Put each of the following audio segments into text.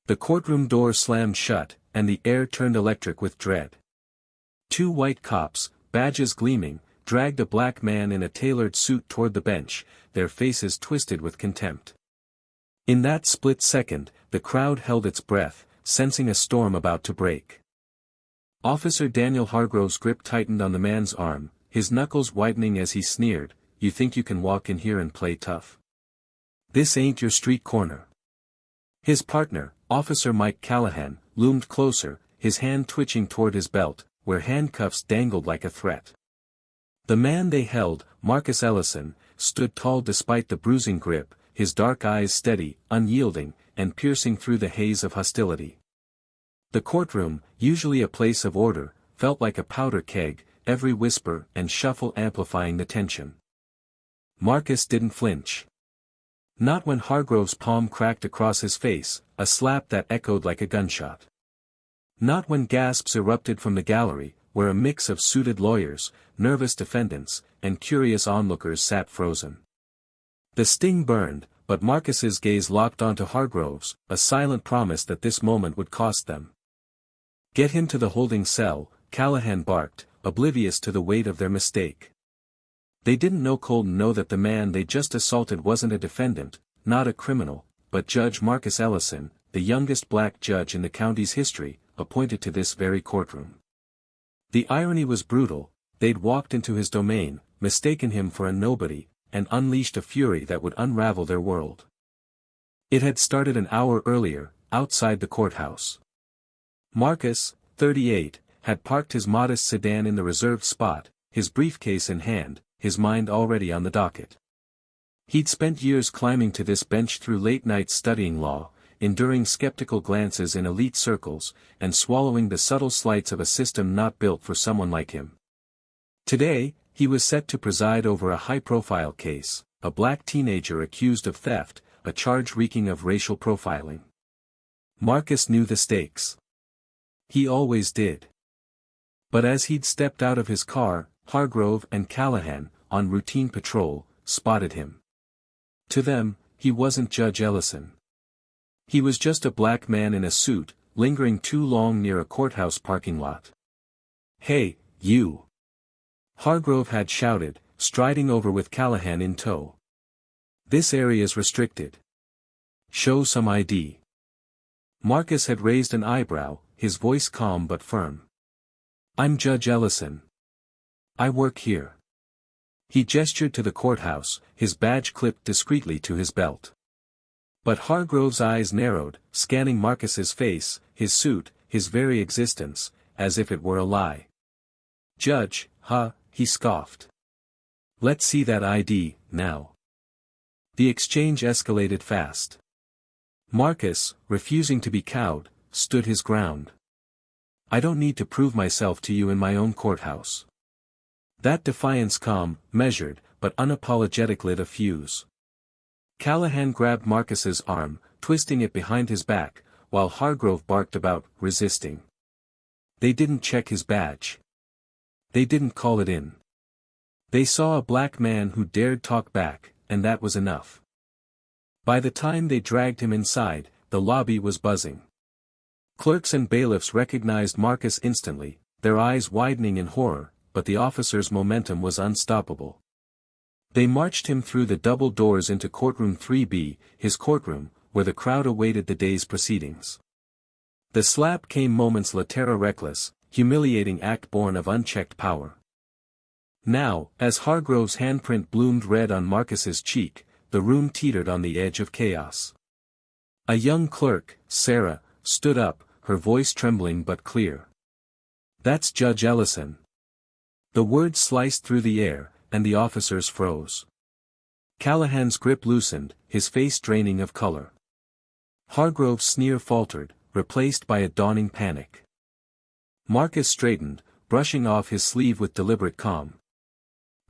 The courtroom door slammed shut, and the air turned electric with dread. Two white cops, badges gleaming, dragged a black man in a tailored suit toward the bench, their faces twisted with contempt. In that split second, the crowd held its breath, sensing a storm about to break. Officer Daniel Hargrove's grip tightened on the man's arm, his knuckles widening as he sneered, "You think you can walk in here and play tough? This ain't your street corner." His partner, Officer Mike Callahan, loomed closer, his hand twitching toward his belt, where handcuffs dangled like a threat. The man they held, Marcus Ellison, stood tall despite the bruising grip, his dark eyes steady, unyielding, and piercing through the haze of hostility. The courtroom, usually a place of order, felt like a powder keg, every whisper and shuffle amplifying the tension. Marcus didn't flinch. Not when Hargrove's palm cracked across his face, a slap that echoed like a gunshot. Not when gasps erupted from the gallery, where a mix of suited lawyers, nervous defendants, and curious onlookers sat frozen. The sting burned, but Marcus's gaze locked onto Hargrove's, a silent promise that this moment would cost them. "Get him to the holding cell," Callahan barked, oblivious to the weight of their mistake. They didn't know that the man they just assaulted wasn't a defendant, not a criminal, but Judge Marcus Ellison, the youngest black judge in the county's history, appointed to this very courtroom. The irony was brutal. They'd walked into his domain, mistaken him for a nobody, and unleashed a fury that would unravel their world. It had started an hour earlier, outside the courthouse. Marcus, 38, had parked his modest sedan in the reserved spot, his briefcase in hand, his mind already on the docket. He'd spent years climbing to this bench through late nights studying law, enduring skeptical glances in elite circles, and swallowing the subtle slights of a system not built for someone like him. Today, he was set to preside over a high-profile case, a black teenager accused of theft, a charge reeking of racial profiling. Marcus knew the stakes. He always did. But as he'd stepped out of his car, Hargrove and Callahan, on routine patrol, spotted him. To them, he wasn't Judge Ellison. He was just a black man in a suit, lingering too long near a courthouse parking lot. "Hey, you!" Hargrove had shouted, striding over with Callahan in tow. "This area's restricted. Show some ID." Marcus had raised an eyebrow, his voice calm but firm. "I'm Judge Ellison. I work here." He gestured to the courthouse, his badge clipped discreetly to his belt. But Hargrove's eyes narrowed, scanning Marcus's face, his suit, his very existence, as if it were a lie. "Judge, huh?" he scoffed. "Let's see that ID, now." The exchange escalated fast. Marcus, refusing to be cowed, stood his ground. "I don't need to prove myself to you in my own courthouse." That defiance calm, measured, but unapologetic lit a fuse. Callahan grabbed Marcus's arm, twisting it behind his back, while Hargrove barked about, resisting. They didn't check his badge. They didn't call it in. They saw a black man who dared talk back, and that was enough. By the time they dragged him inside, the lobby was buzzing. Clerks and bailiffs recognized Marcus instantly, their eyes widening in horror, but the officer's momentum was unstoppable. They marched him through the double doors into courtroom 3B, his courtroom, where the crowd awaited the day's proceedings. The slap came moments later, a reckless, humiliating act born of unchecked power. Now, as Hargrove's handprint bloomed red on Marcus's cheek, the room teetered on the edge of chaos. A young clerk, Sarah, stood up, her voice trembling but clear. "That's Judge Ellison." The words sliced through the air, and the officers froze. Callahan's grip loosened, his face draining of color. Hargrove's sneer faltered, replaced by a dawning panic. Marcus straightened, brushing off his sleeve with deliberate calm.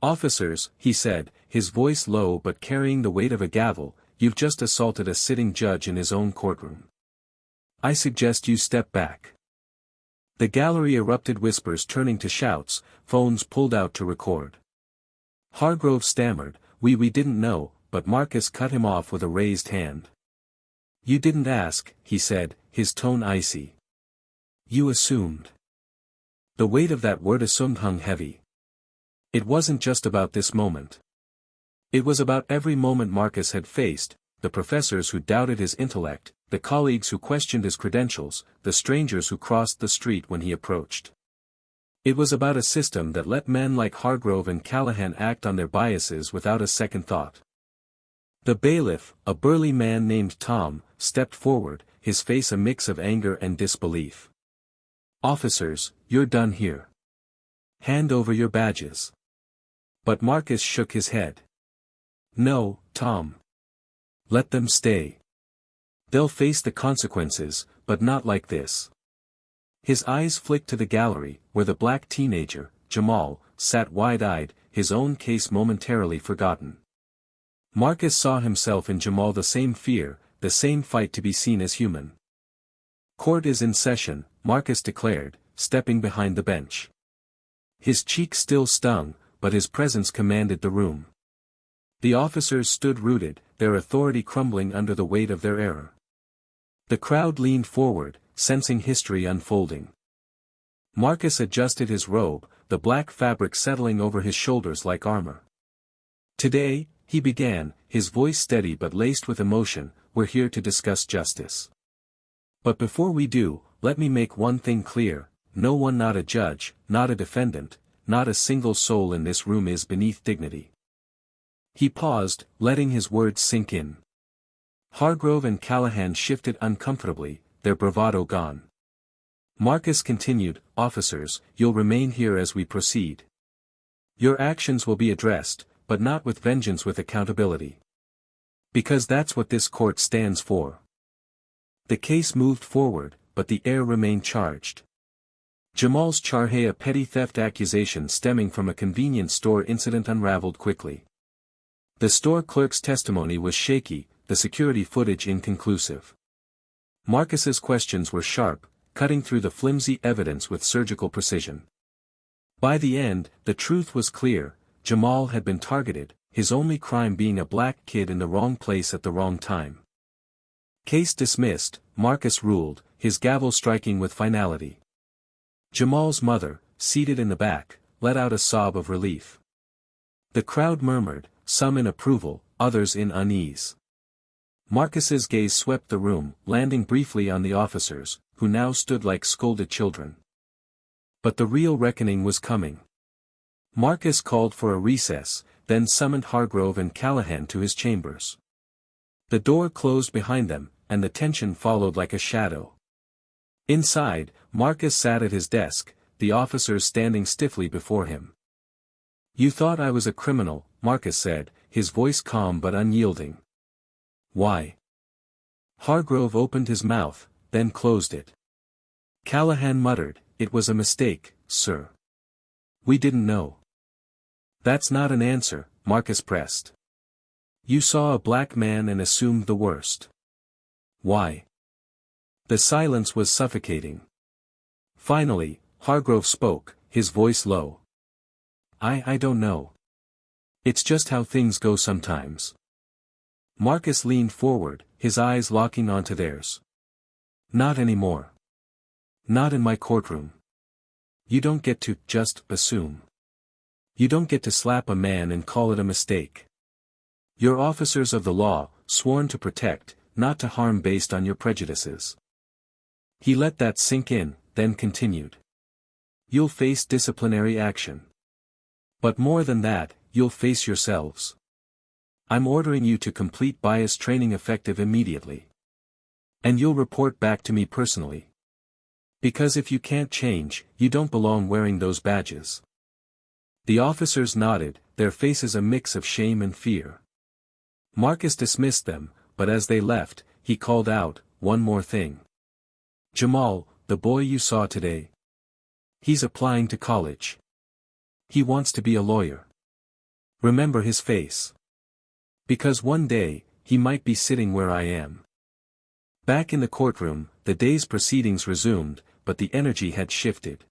"Officers," he said, his voice low but carrying the weight of a gavel, "you've just assaulted a sitting judge in his own courtroom. I suggest you step back." The gallery erupted, whispers turning to shouts, phones pulled out to record. Hargrove stammered, we didn't know," but Marcus cut him off with a raised hand. "You didn't ask," he said, his tone icy. You assumed. The weight of that word assumed hung heavy. It wasn't just about this moment. It was about every moment Marcus had faced, the professors who doubted his intellect, the colleagues who questioned his credentials, the strangers who crossed the street when he approached. It was about a system that let men like Hargrove and Callahan act on their biases without a second thought. The bailiff, a burly man named Tom, stepped forward, his face a mix of anger and disbelief. Officers, you're done here. Hand over your badges. But Marcus shook his head. No, Tom. Let them stay. They'll face the consequences, but not like this. His eyes flicked to the gallery, where the black teenager, Jamal, sat wide-eyed, his own case momentarily forgotten. Marcus saw himself in Jamal, the same fear, the same fight to be seen as human. Court is in session, Marcus declared, stepping behind the bench. His cheek still stung, but his presence commanded the room. The officers stood rooted, their authority crumbling under the weight of their error. The crowd leaned forward, sensing history unfolding. Marcus adjusted his robe, the black fabric settling over his shoulders like armor. Today, he began, his voice steady but laced with emotion, we're here to discuss justice. But before we do, let me make one thing clear, no one, not a judge, not a defendant, not a single soul in this room is beneath dignity. He paused, letting his words sink in. Hargrove and Callahan shifted uncomfortably, their bravado gone. Marcus continued, officers, you'll remain here as we proceed. Your actions will be addressed, but not with vengeance, with accountability. Because that's what this court stands for. The case moved forward, but the air remained charged. Jamal's charge, a petty theft accusation stemming from a convenience store incident, unraveled quickly. The store clerk's testimony was shaky, the security footage inconclusive. Marcus's questions were sharp, cutting through the flimsy evidence with surgical precision. By the end, the truth was clear, Jamal had been targeted, his only crime being a black kid in the wrong place at the wrong time. Case dismissed, Marcus ruled, his gavel striking with finality. Jamal's mother, seated in the back, let out a sob of relief. The crowd murmured, some in approval, others in unease. Marcus's gaze swept the room, landing briefly on the officers, who now stood like scolded children. But the real reckoning was coming. Marcus called for a recess, then summoned Hargrove and Callahan to his chambers. The door closed behind them, and the tension followed like a shadow. Inside, Marcus sat at his desk, the officers standing stiffly before him. You thought I was a criminal, Marcus said, his voice calm but unyielding. Why? Hargrove opened his mouth, then closed it. Callahan muttered, it was a mistake, sir. We didn't know. That's not an answer, Marcus pressed. You saw a black man and assumed the worst. Why? The silence was suffocating. Finally, Hargrove spoke, his voice low. I don't know. It's just how things go sometimes. Marcus leaned forward, his eyes locking onto theirs. Not anymore. Not in my courtroom. You don't get to just assume. You don't get to slap a man and call it a mistake. You're officers of the law, sworn to protect, not to harm based on your prejudices. He let that sink in, then continued. You'll face disciplinary action. But more than that, you'll face yourselves. I'm ordering you to complete bias training effective immediately. And you'll report back to me personally. Because if you can't change, you don't belong wearing those badges. The officers nodded, their faces a mix of shame and fear. Marcus dismissed them, but as they left, he called out, one more thing. Jamal, the boy you saw today. He's applying to college. He wants to be a lawyer. Remember his face. Because one day, he might be sitting where I am. Back in the courtroom, the day's proceedings resumed, but the energy had shifted.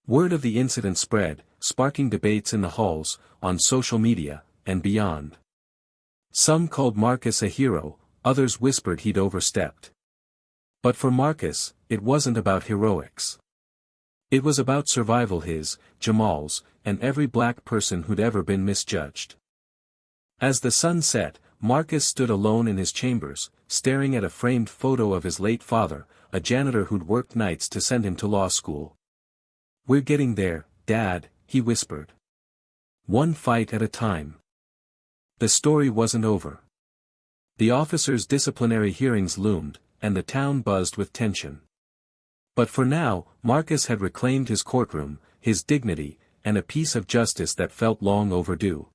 Word of the incident spread, sparking debates in the halls, on social media, and beyond. Some called Marcus a hero, others whispered he'd overstepped. But for Marcus, it wasn't about heroics. It was about survival, his, Jamal's, and every black person who'd ever been misjudged. As the sun set, Marcus stood alone in his chambers, staring at a framed photo of his late father, a janitor who'd worked nights to send him to law school. "We're getting there, Dad," he whispered. "One fight at a time." The story wasn't over. The officers' disciplinary hearings loomed, and the town buzzed with tension. But for now, Marcus had reclaimed his courtroom, his dignity, and a piece of justice that felt long overdue.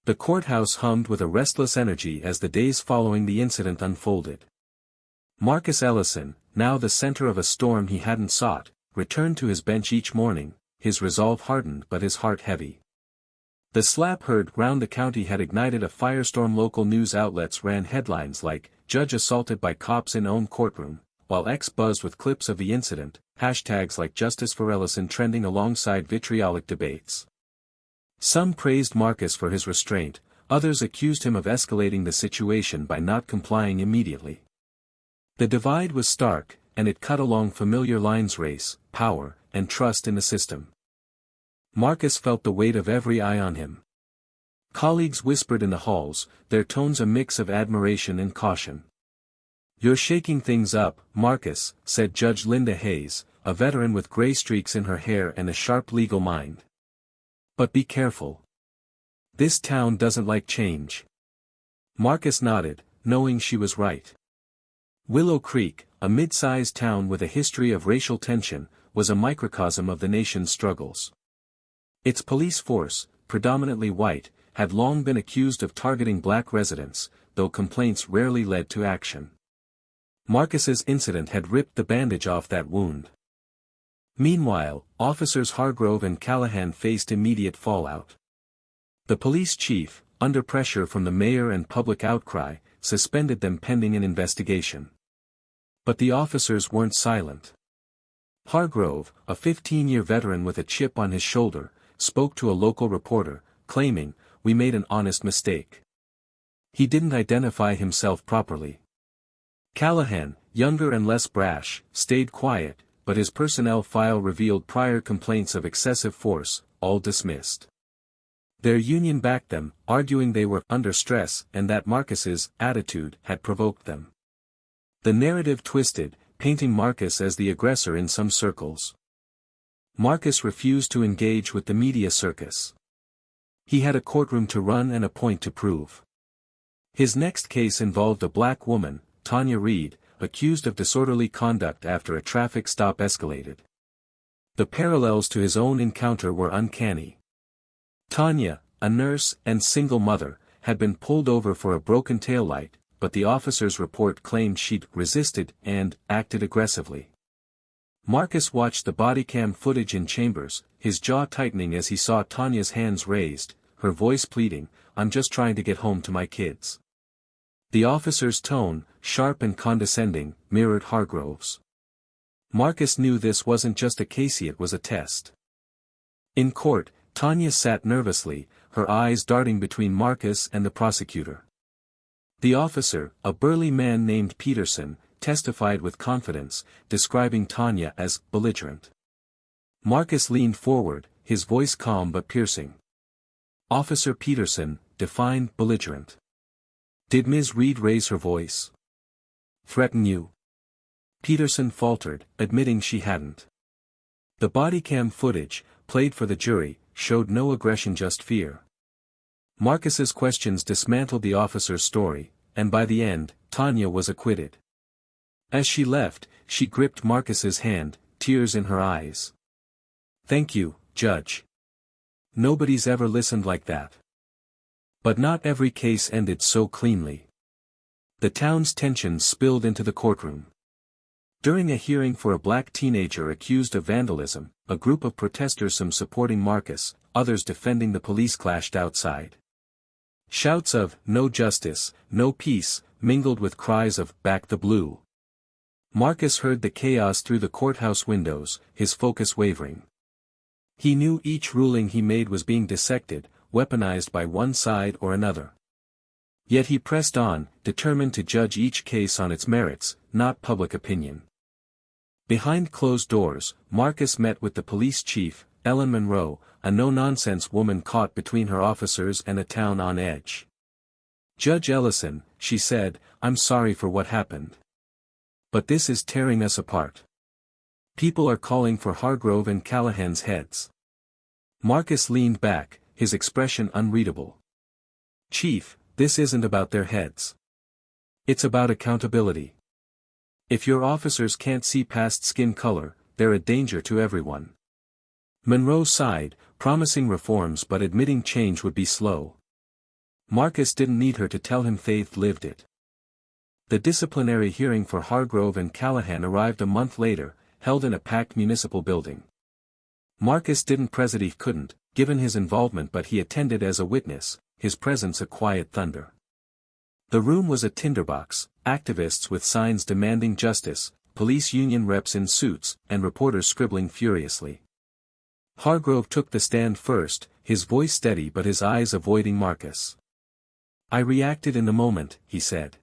The courthouse hummed with a restless energy as the days following the incident unfolded. Marcus Ellison, now the center of a storm he hadn't sought, returned to his bench each morning, his resolve hardened but his heart heavy. The slap heard round the county had ignited a firestorm. Local news outlets ran headlines like, "Judge assaulted by cops in own courtroom," while X buzzed with clips of the incident, hashtags like "Justice for Ellison" trending alongside vitriolic debates. Some praised Marcus for his restraint, others accused him of escalating the situation by not complying immediately. The divide was stark, and it cut along familiar lines: race, power, and trust in the system. Marcus felt the weight of every eye on him. Colleagues whispered in the halls, their tones a mix of admiration and caution. "You're shaking things up, Marcus," said Judge Linda Hayes, a veteran with gray streaks in her hair and a sharp legal mind. "But be careful. This town doesn't like change." Marcus nodded, knowing she was right. Willow Creek, a mid-sized town with a history of racial tension, was a microcosm of the nation's struggles. Its police force, predominantly white, had long been accused of targeting black residents, though complaints rarely led to action. Marcus's incident had ripped the bandage off that wound. Meanwhile, officers Hargrove and Callahan faced immediate fallout. The police chief, under pressure from the mayor and public outcry, suspended them pending an investigation. But the officers weren't silent. Hargrove, a 15-year veteran with a chip on his shoulder, spoke to a local reporter, claiming, "We made an honest mistake." He didn't identify himself properly. Callahan, younger and less brash, stayed quiet, but his personnel file revealed prior complaints of excessive force, all dismissed. Their union backed them, arguing they were under stress and that Marcus's attitude had provoked them. The narrative twisted, painting Marcus as the aggressor in some circles. Marcus refused to engage with the media circus. He had a courtroom to run and a point to prove. His next case involved a black woman, Tanya Reed, accused of disorderly conduct after a traffic stop escalated. The parallels to his own encounter were uncanny. Tanya, a nurse and single mother, had been pulled over for a broken taillight, but the officer's report claimed she'd resisted and acted aggressively. Marcus watched the bodycam footage in chambers, his jaw tightening as he saw Tanya's hands raised, her voice pleading, "I'm just trying to get home to my kids." The officer's tone, sharp and condescending, mirrored Hargrove's. Marcus knew this wasn't just a case, it was a test. In court, Tanya sat nervously, her eyes darting between Marcus and the prosecutor. The officer, a burly man named Peterson, testified with confidence, describing Tanya as belligerent. Marcus leaned forward, his voice calm but piercing. "Officer Peterson, define belligerent. Did Ms. Reed raise her voice? Threaten you?" Peterson faltered, admitting she hadn't. The bodycam footage, played for the jury, showed no aggression, just fear. Marcus's questions dismantled the officer's story, and by the end, Tanya was acquitted. As she left, she gripped Marcus's hand, tears in her eyes. "Thank you, Judge. Nobody's ever listened like that." But not every case ended so cleanly. The town's tensions spilled into the courtroom. During a hearing for a black teenager accused of vandalism, a group of protesters, some supporting Marcus, others defending the police, clashed outside. Shouts of "No justice, no peace," mingled with cries of "Back the blue." Marcus heard the chaos through the courthouse windows, his focus wavering. He knew each ruling he made was being dissected, weaponized by one side or another. Yet he pressed on, determined to judge each case on its merits, not public opinion. Behind closed doors, Marcus met with the police chief, Ellen Monroe, a no-nonsense woman caught between her officers and a town on edge. "Judge Ellison," she said, "I'm sorry for what happened. But this is tearing us apart. People are calling for Hargrove and Callahan's heads." Marcus leaned back, his expression unreadable. "Chief, this isn't about their heads. It's about accountability. If your officers can't see past skin color, they're a danger to everyone." Monroe sighed, promising reforms but admitting change would be slow. Marcus didn't need her to tell him Faith lived it. The disciplinary hearing for Hargrove and Callahan arrived a month later, held in a packed municipal building. Marcus didn't preside, he couldn't, given his involvement, but he attended as a witness, his presence a quiet thunder. The room was a tinderbox, activists with signs demanding justice, police union reps in suits, and reporters scribbling furiously. Hargrove took the stand first, his voice steady but his eyes avoiding Marcus. "I reacted in the moment," he said.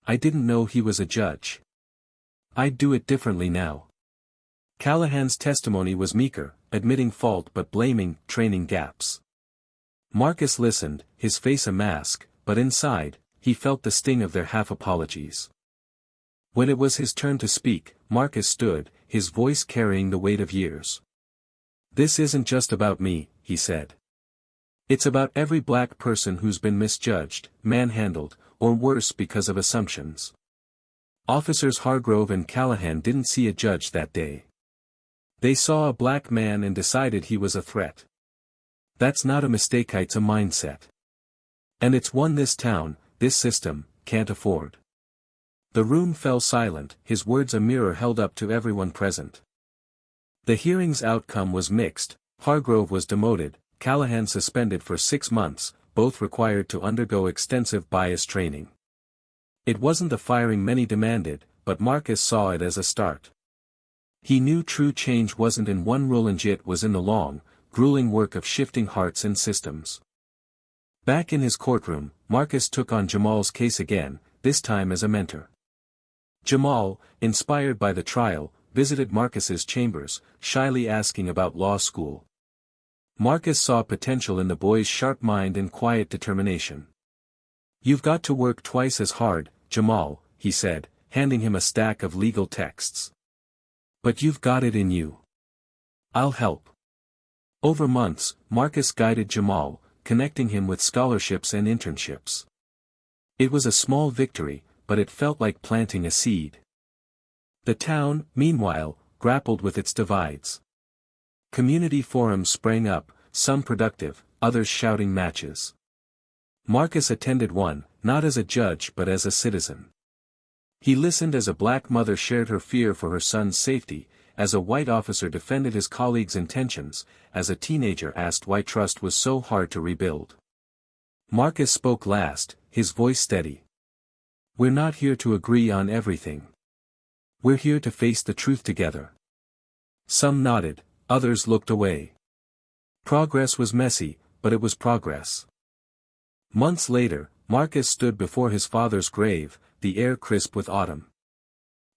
"I didn't know he was a judge. I'd do it differently now." Callahan's testimony was meeker, admitting fault but blaming training gaps. Marcus listened, his face a mask, but inside, he felt the sting of their half-apologies. When it was his turn to speak, Marcus stood, his voice carrying the weight of years. "This isn't just about me," he said. "It's about every black person who's been misjudged, manhandled, or worse because of assumptions." Officers Hargrove and Callahan didn't see a judge that day. They saw a black man and decided he was a threat. That's not a mistake, it's a mindset. And it's one this town, this system, can't afford. The room fell silent, his words a mirror held up to everyone present. The hearing's outcome was mixed. Hargrove was demoted, Callahan suspended for 6 months, both required to undergo extensive bias training. It wasn't the firing many demanded, but Marcus saw it as a start. He knew true change wasn't in one rule and it was in the long, grueling work of shifting hearts and systems. Back in his courtroom, Marcus took on Jamal's case again, this time as a mentor. Jamal, inspired by the trial, visited Marcus's chambers, shyly asking about law school. Marcus saw potential in the boy's sharp mind and quiet determination. "You've got to work twice as hard, Jamal," he said, handing him a stack of legal texts. "But you've got it in you. I'll help." Over months, Marcus guided Jamal, connecting him with scholarships and internships. It was a small victory, but it felt like planting a seed. The town, meanwhile, grappled with its divides. Community forums sprang up, some productive, others shouting matches. Marcus attended one, not as a judge but as a citizen. He listened as a black mother shared her fear for her son's safety, as a white officer defended his colleague's intentions, as a teenager asked why trust was so hard to rebuild. Marcus spoke last, his voice steady. "We're not here to agree on everything. We're here to face the truth together." Some nodded, others looked away. Progress was messy, but it was progress. Months later, Marcus stood before his father's grave, the air crisp with autumn.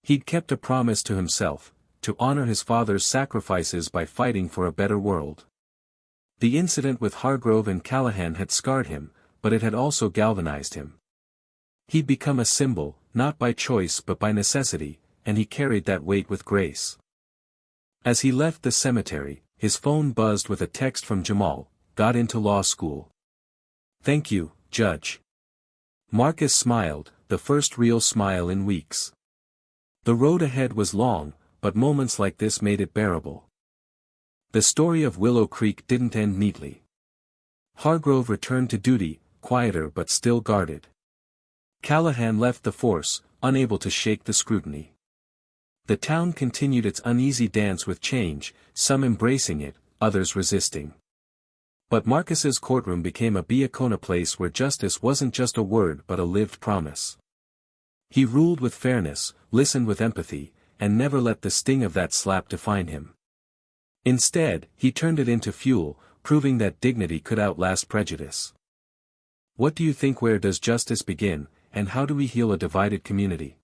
He'd kept a promise to himself, to honor his father's sacrifices by fighting for a better world. The incident with Hargrove and Callahan had scarred him, but it had also galvanized him. He'd become a symbol, not by choice but by necessity, and he carried that weight with grace. As he left the cemetery, his phone buzzed with a text from Jamal, "Got into law school. Thank you, Judge." Marcus smiled, the first real smile in weeks. The road ahead was long, but moments like this made it bearable. The story of Willow Creek didn't end neatly. Hargrove returned to duty, quieter but still guarded. Callahan left the force, unable to shake the scrutiny. The town continued its uneasy dance with change, some embracing it, others resisting. But Marcus's courtroom became a Biakona place where justice wasn't just a word but a lived promise. He ruled with fairness, listened with empathy, and never let the sting of that slap define him. Instead, he turned it into fuel, proving that dignity could outlast prejudice. What do you think? Where does justice begin, and how do we heal a divided community?